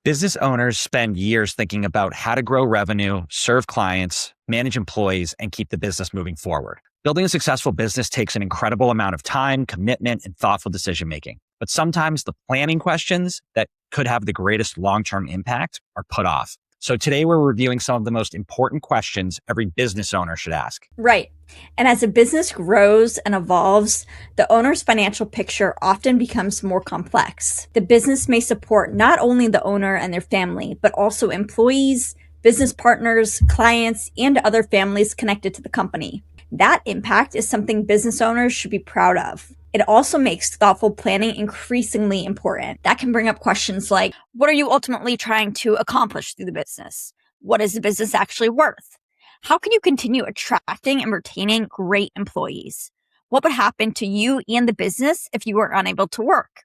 Business owners spend years thinking about how to grow revenue, serve clients, manage employees, and keep the business moving forward. Building a successful business takes an incredible amount of time, commitment, and thoughtful decision making. But sometimes the planning questions that could have the greatest long-term impact are put off. So today we're reviewing some of the most important questions every business owner should ask. Right. And as a business grows and evolves, the owner's financial picture often becomes more complex. The business may support not only the owner and their family, but also employees, business partners, clients, and other families connected to the company. That impact is something business owners should be proud of. It also makes thoughtful planning increasingly important. That can bring up questions like, what are you ultimately trying to accomplish through the business? What is the business actually worth? How can you continue attracting and retaining great employees? What would happen to you and the business if you were unable to work?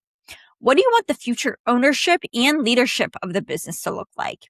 What do you want the future ownership and leadership of the business to look like?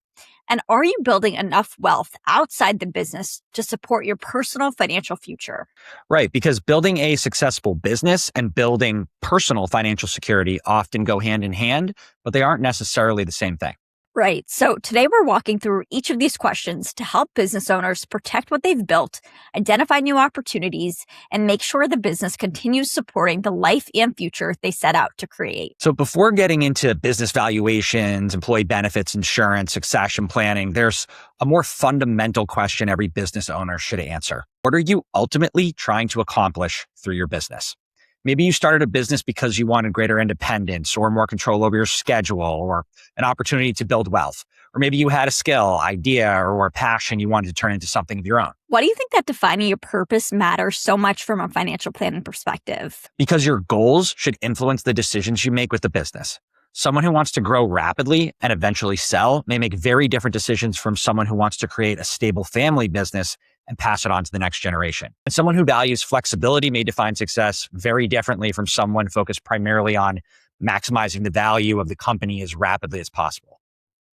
And are you building enough wealth outside the business to support your personal financial future? Right, because building a successful business and building personal financial security often go hand in hand, but they aren't necessarily the same thing. Right. So today we're walking through each of these questions to help business owners protect what they've built, identify new opportunities, and make sure the business continues supporting the life and future they set out to create. So before getting into business valuations, employee benefits, insurance, succession planning, there's a more fundamental question every business owner should answer. What are you ultimately trying to accomplish through your business? Maybe you started a business because you wanted greater independence or more control over your schedule or an opportunity to build wealth. Or maybe you had a skill, idea, or a passion you wanted to turn into something of your own. Why do you think that defining your purpose matters so much from a financial planning perspective? Because your goals should influence the decisions you make with the business. Someone who wants to grow rapidly and eventually sell may make very different decisions from someone who wants to create a stable family business and pass it on to the next generation. And someone who values flexibility may define success very differently from someone focused primarily on maximizing the value of the company as rapidly as possible.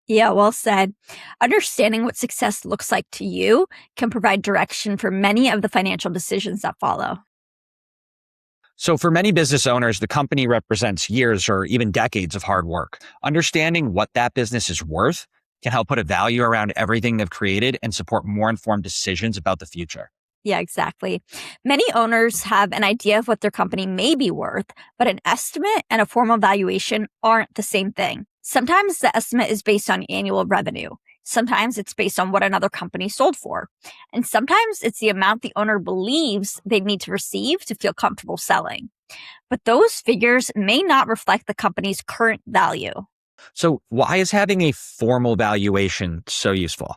Yeah, well said. Understanding what success looks like to you can provide direction for many of the financial decisions that follow. So for many business owners, the company represents years or even decades of hard work. Understanding what that business is worth can help put a value around everything they've created and support more informed decisions about the future. Yeah, exactly. Many owners have an idea of what their company may be worth, but an estimate and a formal valuation aren't the same thing. Sometimes the estimate is based on annual revenue. Sometimes it's based on what another company sold for. And sometimes it's the amount the owner believes they need to receive to feel comfortable selling. But those figures may not reflect the company's current value. So why is having a formal valuation so useful?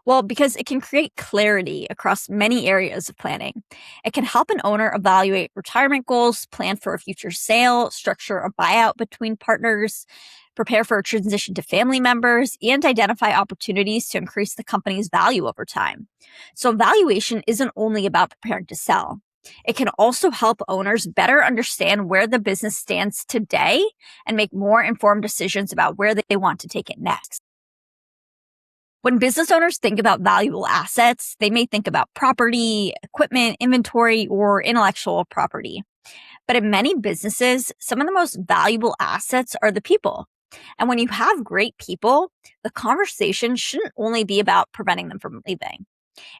Well, because it can create clarity across many areas of planning. It can help an owner evaluate retirement goals, plan for a future sale, structure a buyout between partners, prepare for a transition to family members, and identify opportunities to increase the company's value over time. So valuation isn't only about preparing to sell. It can also help owners better understand where the business stands today and make more informed decisions about where they want to take it next. When business owners think about valuable assets, they may think about property, equipment, inventory, or intellectual property. But in many businesses, some of the most valuable assets are the people. And when you have great people, the conversation shouldn't only be about preventing them from leaving.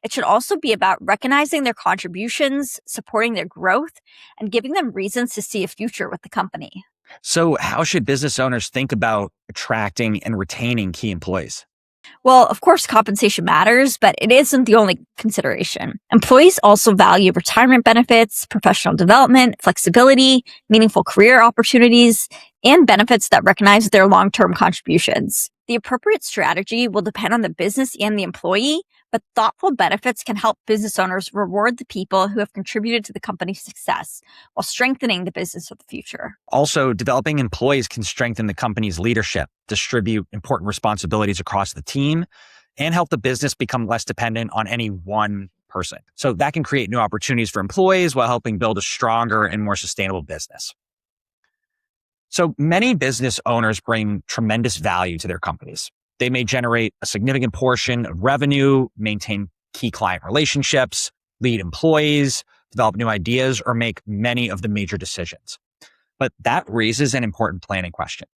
It should also be about recognizing their contributions, supporting their growth, and giving them reasons to see a future with the company. So how should business owners think about attracting and retaining key employees? Well, of course, compensation matters, but it isn't the only consideration. Employees also value retirement benefits, professional development, flexibility, meaningful career opportunities, and benefits that recognize their long-term contributions. The appropriate strategy will depend on the business and the employee, but thoughtful benefits can help business owners reward the people who have contributed to the company's success while strengthening the business of the future. Also, developing employees can strengthen the company's leadership, distribute important responsibilities across the team, and help the business become less dependent on any one person. So that can create new opportunities for employees while helping build a stronger and more sustainable business. So many business owners bring tremendous value to their companies. They may generate a significant portion of revenue, maintain key client relationships, lead employees, develop new ideas, or make many of the major decisions. But that raises an important planning question.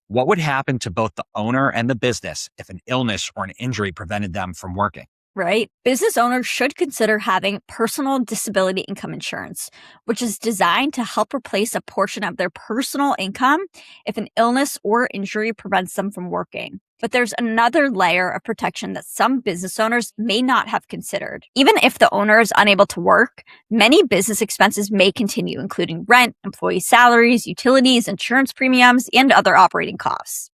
What would happen to both the owner and the business if an illness or an injury prevented them from working? Right? Business owners should consider having personal disability income insurance, which is designed to help replace a portion of their personal income if an illness or injury prevents them from working. But there's another layer of protection that some business owners may not have considered. Even if the owner is unable to work, many business expenses may continue, including rent, employee salaries, utilities, insurance premiums, and other operating costs.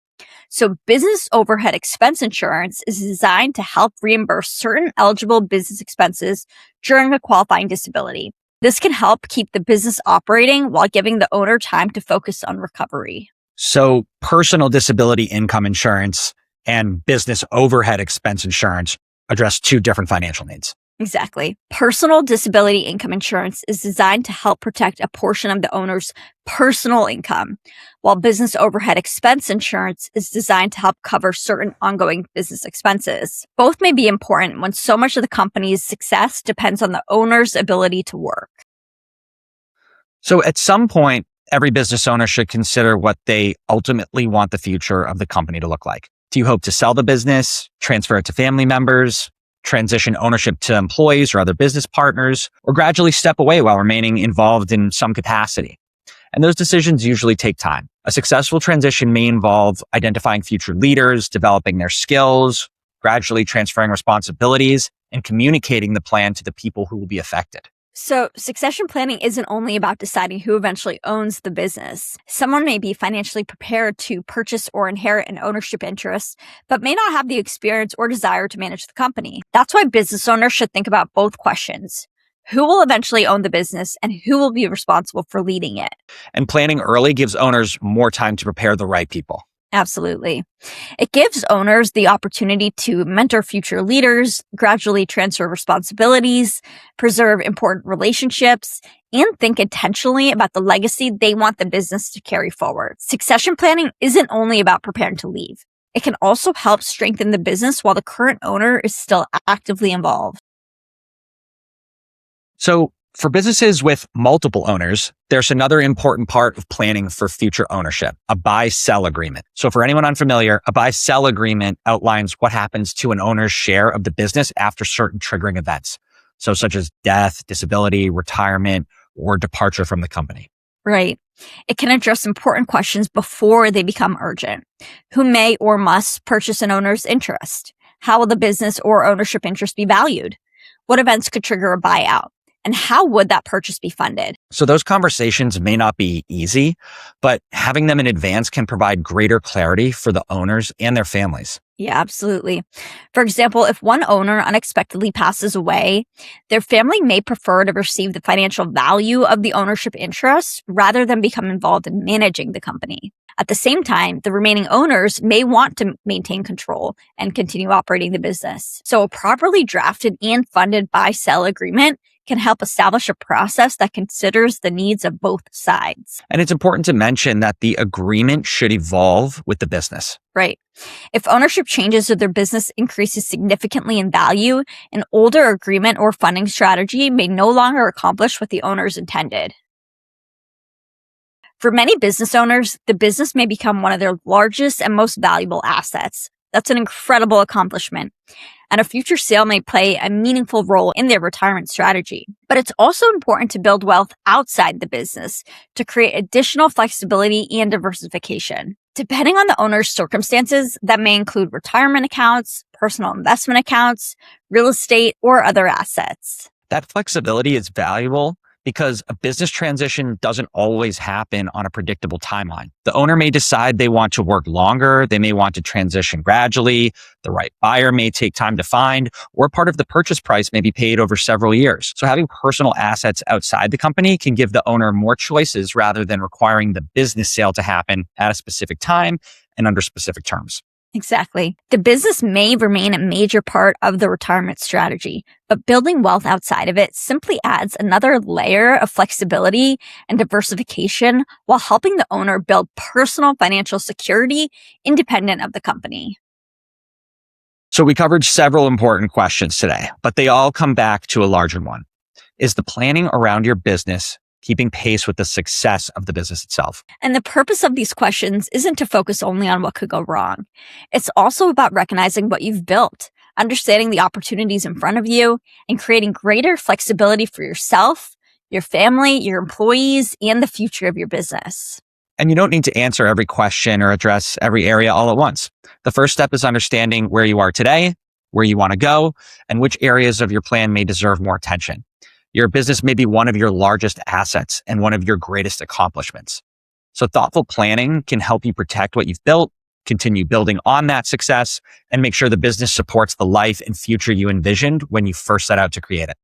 So business overhead expense insurance is designed to help reimburse certain eligible business expenses during a qualifying disability. This can help keep the business operating while giving the owner time to focus on recovery. So personal disability income insurance and business overhead expense insurance address two different financial needs. Exactly. Personal disability income insurance is designed to help protect a portion of the owner's personal income, while business overhead expense insurance is designed to help cover certain ongoing business expenses. Both may be important when so much of the company's success depends on the owner's ability to work. So at some point, every business owner should consider what they ultimately want the future of the company to look like. Do you hope to sell the business, transfer it to family members, transition ownership to employees or other business partners, or gradually step away while remaining involved in some capacity? And those decisions usually take time. A successful transition may involve identifying future leaders, developing their skills, gradually transferring responsibilities, and communicating the plan to the people who will be affected. So, succession planning isn't only about deciding who eventually owns the business. Someone may be financially prepared to purchase or inherit an ownership interest, but may not have the experience or desire to manage the company. That's why business owners should think about both questions. Who will eventually own the business and who will be responsible for leading it? And planning early gives owners more time to prepare the right people. Absolutely. It gives owners the opportunity to mentor future leaders, gradually transfer responsibilities, preserve important relationships, and think intentionally about the legacy they want the business to carry forward. Succession planning isn't only about preparing to leave. It can also help strengthen the business while the current owner is still actively involved. So for businesses with multiple owners, there's another important part of planning for future ownership, a buy-sell agreement. So for anyone unfamiliar, a buy-sell agreement outlines what happens to an owner's share of the business after certain triggering events. So such as death, disability, retirement, or departure from the company. Right. It can address important questions before they become urgent. Who may or must purchase an owner's interest? How will the business or ownership interest be valued? What events could trigger a buyout? And how would that purchase be funded? So those conversations may not be easy, but having them in advance can provide greater clarity for the owners and their families. Yeah, absolutely. For example, if one owner unexpectedly passes away, their family may prefer to receive the financial value of the ownership interest rather than become involved in managing the company. At the same time, the remaining owners may want to maintain control and continue operating the business. So a properly drafted and funded buy-sell agreement can help establish a process that considers the needs of both sides. And it's important to mention that the agreement should evolve with the business. Right. If ownership changes or their business increases significantly in value, an older agreement or funding strategy may no longer accomplish what the owners intended. For many business owners, the business may become one of their largest and most valuable assets. That's an incredible accomplishment. And a future sale may play a meaningful role in their retirement strategy. But it's also important to build wealth outside the business to create additional flexibility and diversification. Depending on the owner's circumstances, that may include retirement accounts, personal investment accounts, real estate, or other assets. That flexibility is valuable because a business transition doesn't always happen on a predictable timeline. The owner may decide they want to work longer, they may want to transition gradually, the right buyer may take time to find, or part of the purchase price may be paid over several years. So having personal assets outside the company can give the owner more choices rather than requiring the business sale to happen at a specific time and under specific terms. Exactly. The business may remain a major part of the retirement strategy, but building wealth outside of it simply adds another layer of flexibility and diversification while helping the owner build personal financial security independent of the company. So we covered several important questions today, but they all come back to a larger one. Is the planning around your business keeping pace with the success of the business itself. And the purpose of these questions isn't to focus only on what could go wrong. It's also about recognizing what you've built, understanding the opportunities in front of you, and creating greater flexibility for yourself, your family, your employees, and the future of your business. And you don't need to answer every question or address every area all at once. The first step is understanding where you are today, where you want to go, and which areas of your plan may deserve more attention. Your business may be one of your largest assets and one of your greatest accomplishments. So thoughtful planning can help you protect what you've built, continue building on that success, and make sure the business supports the life and future you envisioned when you first set out to create it.